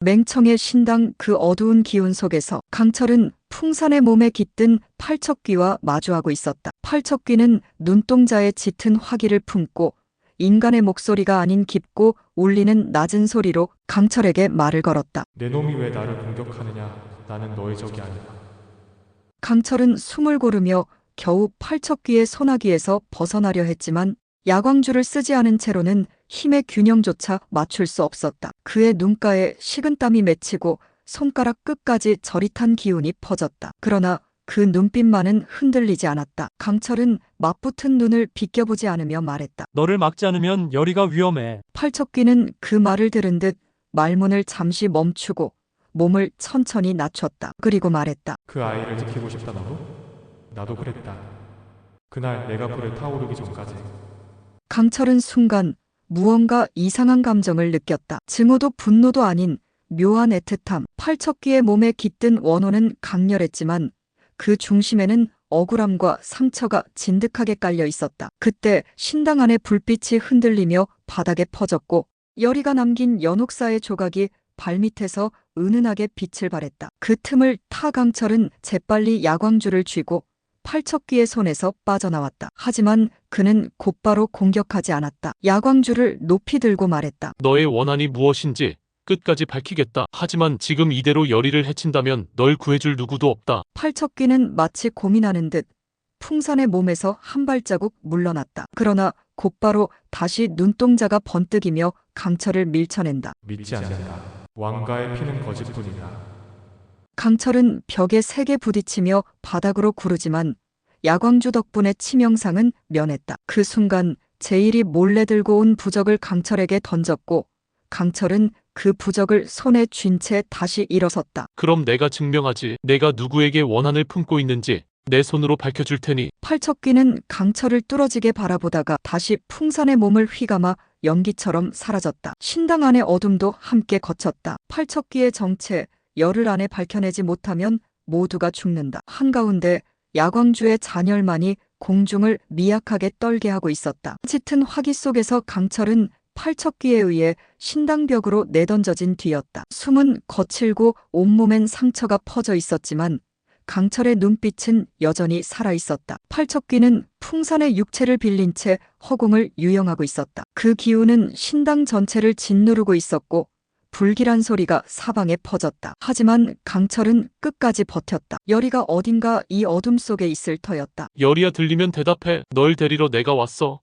맹청의 신당 그 어두운 기운 속에서 강철은 풍산의 몸에 깃든 팔척귀와 마주하고 있었다. 팔척귀는 눈동자에 짙은 화기를 품고 인간의 목소리가 아닌 깊고 울리는 낮은 소리로 강철에게 말을 걸었다. 내 놈이 왜 나를 공격하느냐? 나는 너의 적이 아니다. 강철은 숨을 고르며 겨우 팔척귀의 소나기에서 벗어나려 했지만 야광줄을 쓰지 않은 채로는 힘의 균형조차 맞출 수 없었다. 그의 눈가에 식은땀이 맺히고 손가락 끝까지 저릿한 기운이 퍼졌다. 그러나 그 눈빛만은 흔들리지 않았다. 강철은 맞붙은 눈을 비껴보지 않으며 말했다. 너를 막지 않으면 열이가 위험해. 팔척귀는 그 말을 들은 듯 말문을 잠시 멈추고 몸을 천천히 낮췄다. 그리고 말했다. 그 아이를 지키고 싶다 너도? 나도 그랬다. 그날 내가 불에 타오르기 전까지. 강철은 순간 무언가 이상한 감정을 느꼈다. 증오도 분노도 아닌 묘한 애틋함. 팔척귀의 몸에 깃든 원호는 강렬했지만 그 중심에는 억울함과 상처가 진득하게 깔려 있었다. 그때 신당 안의 불빛이 흔들리며 바닥에 퍼졌고 열이가 남긴 연옥사의 조각이 발밑에서 은은하게 빛을 발했다. 그 틈을 타 강철은 재빨리 야광줄을 쥐고 팔척귀의 손에서 빠져나왔다. 하지만 그는 곧바로 공격하지 않았다. 야광줄을 높이 들고 말했다. 너의 원한이 무엇인지 끝까지 밝히겠다. 하지만 지금 이대로 열이를 해친다면 널 구해줄 누구도 없다. 팔척귀는 마치 고민하는 듯 풍산의 몸에서 한 발자국 물러났다. 그러나 곧바로 다시 눈동자가 번뜩이며 강철을 밀쳐낸다. 믿지 않는다. 왕가의 피는 거짓뿐이다. 강철은 벽에 세게 부딪히며 바닥으로 구르지만 야광주 덕분에 치명상은 면했다. 그 순간 제일이 몰래 들고 온 부적을 강철에게 던졌고 강철은 그 부적을 손에 쥔 채 다시 일어섰다. 그럼 내가 증명하지. 내가 누구에게 원한을 품고 있는지 내 손으로 밝혀줄 테니. 팔척귀는 강철을 뚫어지게 바라보다가 다시 풍산의 몸을 휘감아 연기처럼 사라졌다. 신당 안의 어둠도 함께 걷혔다. 팔척귀의 정체, 열흘 안에 밝혀내지 못하면 모두가 죽는다. 한가운데 야광주의 잔열만이 공중을 미약하게 떨게 하고 있었다. 짙은 화기 속에서 강철은 팔척귀에 의해 신당벽으로 내던져진 뒤였다. 숨은 거칠고 온몸엔 상처가 퍼져 있었지만 강철의 눈빛은 여전히 살아있었다. 팔척귀는 풍산의 육체를 빌린 채 허공을 유영하고 있었다. 그 기운은 신당 전체를 짓누르고 있었고 불길한 소리가 사방에 퍼졌다. 하지만 강철은 끝까지 버텼다. 열이가 어딘가 이 어둠 속에 있을 터였다. 열이야 들리면 대답해. 널 데리러 내가 왔어.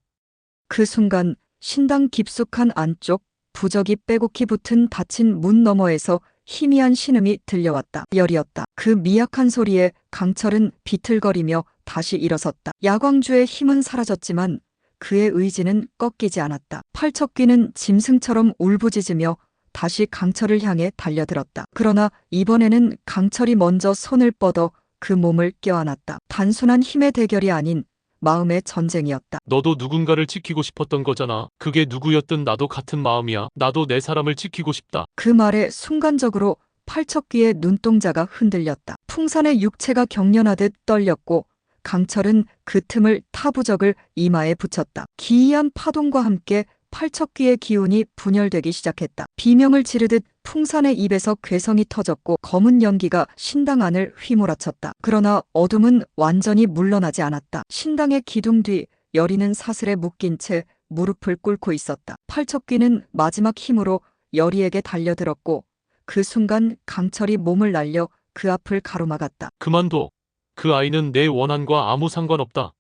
그 순간 신당 깊숙한 안쪽 부적이 빼곡히 붙은 닫힌 문 너머에서 희미한 신음이 들려왔다. 열이었다. 그 미약한 소리에 강철은 비틀거리며 다시 일어섰다. 야광주의 힘은 사라졌지만 그의 의지는 꺾이지 않았다. 팔척귀는 짐승처럼 울부짖으며 다시 강철을 향해 달려들었다. 그러나 이번에는 강철이 먼저 손을 뻗어 그 몸을 껴안았다. 단순한 힘의 대결이 아닌 마음의 전쟁이었다. 너도 누군가를 지키고 싶었던 거잖아. 그게 누구였든 나도 같은 마음이야. 나도 내 사람을 지키고 싶다. 그 말에 순간적으로 팔척귀의 눈동자가 흔들렸다. 풍산의 육체가 경련하듯 떨렸고 강철은 그 틈을 타부적을 이마에 붙였다. 기이한 파동과 함께 팔척귀의 기운이 분열되기 시작했다. 비명을 지르듯 풍산의 입에서 괴성이 터졌고 검은 연기가 신당 안을 휘몰아쳤다. 그러나 어둠은 완전히 물러나지 않았다. 신당의 기둥 뒤 열이는 사슬에 묶인 채 무릎을 꿇고 있었다. 팔척귀는 마지막 힘으로 열이에게 달려들었고 그 순간 강철이 몸을 날려 그 앞을 가로막았다. 그만둬. 그 아이는 내 원한과 아무 상관없다.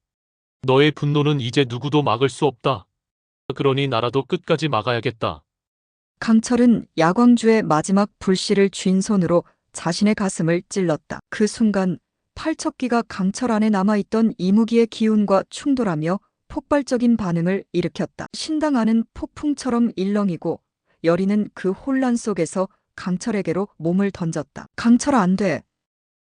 너의 분노는 이제 누구도 막을 수 없다. 그러니 나라도 끝까지 막아야겠다. 강철은 야광주의 마지막 불씨를 쥔 손으로 자신의 가슴을 찔렀다. 그 순간 팔척귀가 강철 안에 남아있던 이무기의 기운과 충돌하며 폭발적인 반응을 일으켰다. 신당 안은 폭풍처럼 일렁이고 열이는 그 혼란 속에서 강철에게로 몸을 던졌다. 강철아, 안 돼.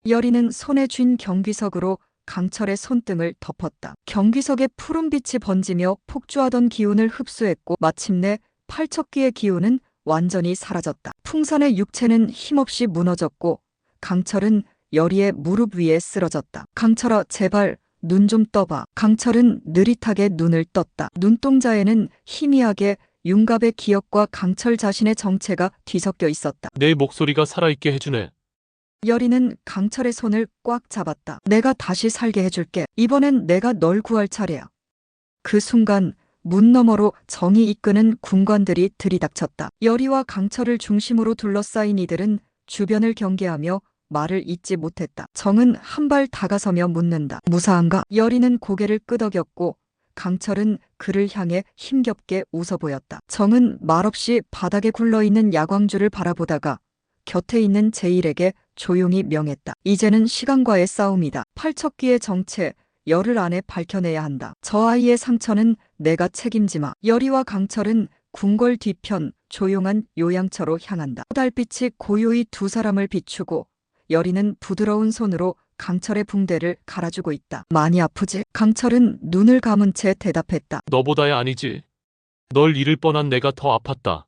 열이는 손에 쥔 경귀석으로 강철의 손등을 덮었다. 경귀석의 푸른 빛이 번지며 폭주하던 기운을 흡수했고 마침내 팔척귀의 기운은 완전히 사라졌다. 풍산의 육체는 힘없이 무너졌고 강철은 열이의 무릎 위에 쓰러졌다. 강철아, 제발 눈 좀 떠봐. 강철은 느릿하게 눈을 떴다. 눈동자에는 희미하게 윤갑의 기억과 강철 자신의 정체가 뒤섞여 있었다. 내 목소리가 살아있게 해주네. 여리는 강철의 손을 꽉 잡았다. 내가 다시 살게 해줄게. 이번엔 내가 널 구할 차례야. 그 순간 문 너머로 정이 이끄는 군관들이 들이닥쳤다. 여리와 강철을 중심으로 둘러싸인 이들은 주변을 경계하며 말을 잇지 못했다. 정은 한 발 다가서며 묻는다. 무사한가? 여리는 고개를 끄덕였고 강철은 그를 향해 힘겹게 웃어 보였다. 정은 말없이 바닥에 굴러있는 야광줄을 바라보다가 곁에 있는 제일에게 조용히 명했다. 이제는 시간과의 싸움이다. 팔척귀의 정체, 열흘 안에 밝혀내야 한다. 저 아이의 상처는 내가 책임지마. 여리와 강철은 궁궐 뒤편 조용한 요양처로 향한다. 달빛이 고요히 두 사람을 비추고 여리는 부드러운 손으로 강철의 붕대를 갈아주고 있다. 많이 아프지? 강철은 눈을 감은 채 대답했다. 너보다야 아니지. 널 잃을 뻔한 내가 더 아팠다.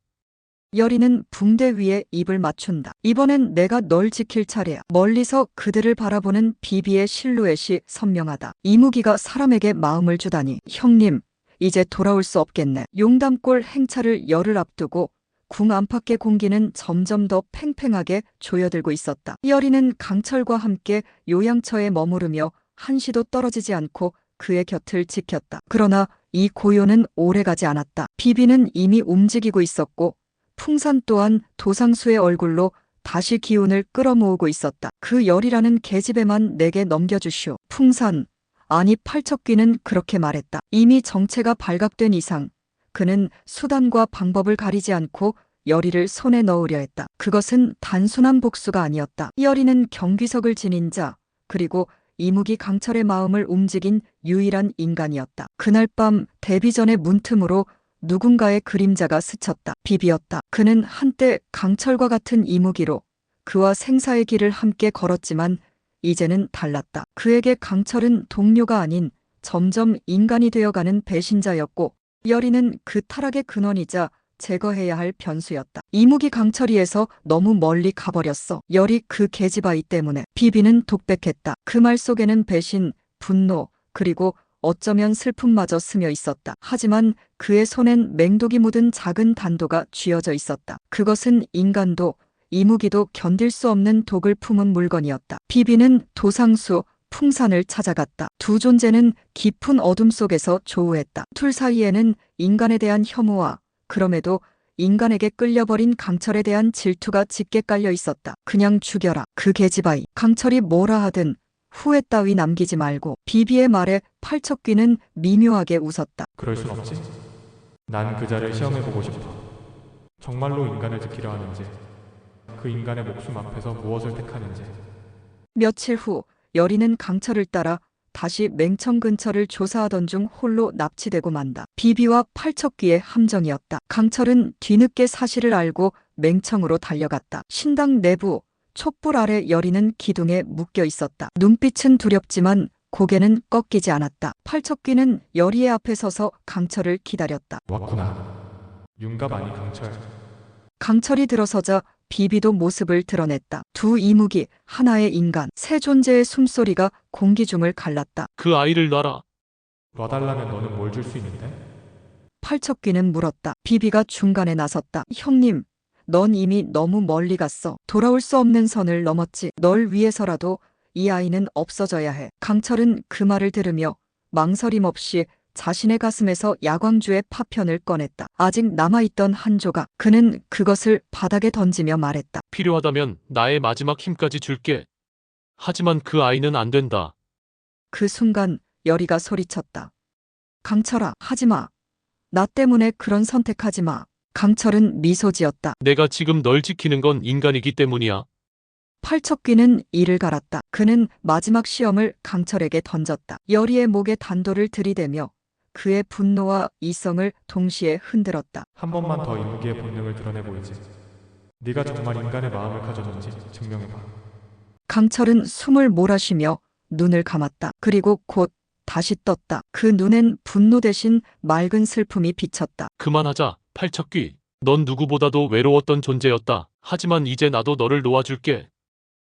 여리는 붕대 위에 입을 맞춘다. 이번엔 내가 널 지킬 차례야. 멀리서 그들을 바라보는 비비의 실루엣이 선명하다. 이무기가 사람에게 마음을 주다니. 형님, 이제 돌아올 수 없겠네. 용담골 행차를 열흘 앞두고 궁 안팎의 공기는 점점 더 팽팽하게 조여들고 있었다. 여리는 강철과 함께 요양처에 머무르며 한시도 떨어지지 않고 그의 곁을 지켰다. 그러나 이 고요는 오래가지 않았다. 비비는 이미 움직이고 있었고 풍산 또한 도상수의 얼굴로 다시 기운을 끌어모으고 있었다. 그 열이라는 계집애만 내게 넘겨주시오. 풍산, 아니 팔척귀는 그렇게 말했다. 이미 정체가 발각된 이상 그는 수단과 방법을 가리지 않고 여리를 손에 넣으려 했다. 그것은 단순한 복수가 아니었다. 여리는 경귀석을 지닌 자, 그리고 이무기 강철의 마음을 움직인 유일한 인간이었다. 그날 밤 데뷔전의 문틈으로 누군가의 그림자가 스쳤다. 비비였다. 그는 한때 강철과 같은 이무기로 그와 생사의 길을 함께 걸었지만 이제는 달랐다. 그에게 강철은 동료가 아닌 점점 인간이 되어가는 배신자였고 여리는 그 타락의 근원이자 제거해야 할 변수였다. 이무기 강철이에서 너무 멀리 가버렸어. 열이 그 계집아이 때문에. 비비는 독백했다. 그 말 속에는 배신, 분노, 그리고 어쩌면 슬픔마저 스며 있었다. 하지만 그의 손엔 맹독이 묻은 작은 단도가 쥐어져 있었다. 그것은 인간도 이무기도 견딜 수 없는 독을 품은 물건이었다. 비비는 도상수, 풍산을 찾아갔다. 두 존재는 깊은 어둠 속에서 조우했다. 둘 사이에는 인간에 대한 혐오와 그럼에도 인간에게 끌려버린 강철에 대한 질투가 짙게 깔려 있었다. 그냥 죽여라. 그 계집아이. 강철이 뭐라 하든 후회 따위 남기지 말고. 비비의 말에 팔척귀는 미묘하게 웃었다. 그럴 순 없지. 난 그자를 시험해보고 싶어. 정말로 인간을 지키려 하는지, 그 인간의 목숨 앞에서 무엇을 택하는지. 며칠 후 여리는 강철을 따라 다시 맹청 근처를 조사하던 중 홀로 납치되고 만다. 비비와 팔척귀의 함정이었다. 강철은 뒤늦게 사실을 알고 맹청으로 달려갔다. 신당 내부 촛불 아래 여리는 기둥에 묶여 있었다. 눈빛은 두렵지만 고개는 꺾이지 않았다. 팔척귀는 여리의 앞에 서서 강철을 기다렸다. 왔구나. 윤갑 아니 강철. 강철이 들어서자 비비도 모습을 드러냈다. 두 이무기, 하나의 인간, 세 존재의 숨소리가 공기 중을 갈랐다. 그 아이를 놔라. 놔달라면 너는 뭘 줄 수 있는데? 팔척귀는 물었다. 비비가 중간에 나섰다. 형님, 넌 이미 너무 멀리 갔어. 돌아올 수 없는 선을 넘었지. 널 위해서라도 이 아이는 없어져야 해. 강철은 그 말을 들으며 망설임 없이 자신의 가슴에서 야광주의 파편을 꺼냈다. 아직 남아있던 한 조각. 그는 그것을 바닥에 던지며 말했다. 필요하다면 나의 마지막 힘까지 줄게. 하지만 그 아이는 안 된다. 그 순간 여리가 소리쳤다. 강철아, 하지마. 나 때문에 그런 선택하지 마. 강철은 미소 지었다. 내가 지금 널 지키는 건 인간이기 때문이야. 팔척귀는 이를 갈았다. 그는 마지막 시험을 강철에게 던졌다. 여리의 목에 단도를 들이대며 그의 분노와 이성을 동시에 흔들었다. 한 번만 더 이무기의 본능을 드러내 보이지. 네가 정말 인간의 마음을 가졌는지 증명해봐. 강철은 숨을 몰아쉬며 눈을 감았다. 그리고 곧 다시 떴다. 그 눈엔 분노 대신 맑은 슬픔이 비쳤다. 그만하자, 팔척귀. 넌 누구보다도 외로웠던 존재였다. 하지만 이제 나도 너를 놓아줄게.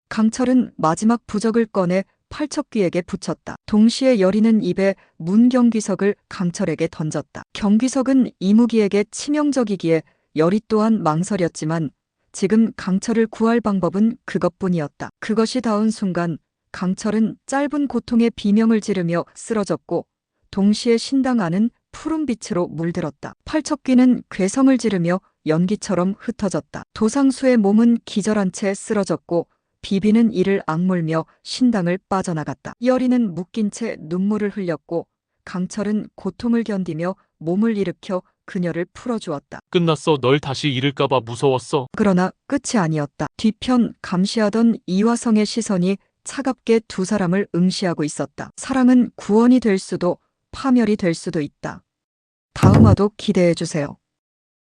강철은 마지막 부적을 꺼내 팔척귀에게 붙였다. 동시에 여리는 입에 문경귀석을 강철에게 던졌다. 경귀석은 이무기에게 치명적이기에 여리 또한 망설였지만 지금 강철을 구할 방법은 그것뿐이었다. 그것이 닿은 순간 강철은 짧은 고통의 비명을 지르며 쓰러졌고 동시에 신당 안은 푸른 빛으로 물들었다. 팔척귀는 괴성을 지르며 연기처럼 흩어졌다. 도상수의 몸은 기절한 채 쓰러졌고 비비는 이를 악물며 신당을 빠져나갔다. 여리는 묶인 채 눈물을 흘렸고 강철은 고통을 견디며 몸을 일으켜 그녀를 풀어주었다. 끝났어. 널 다시 잃을까봐 무서웠어. 그러나 끝이 아니었다. 뒤편 감시하던 이화성의 시선이 차갑게 두 사람을 응시하고 있었다. 사랑은 구원이 될 수도 파멸이 될 수도 있다. 다음화도 기대해 주세요.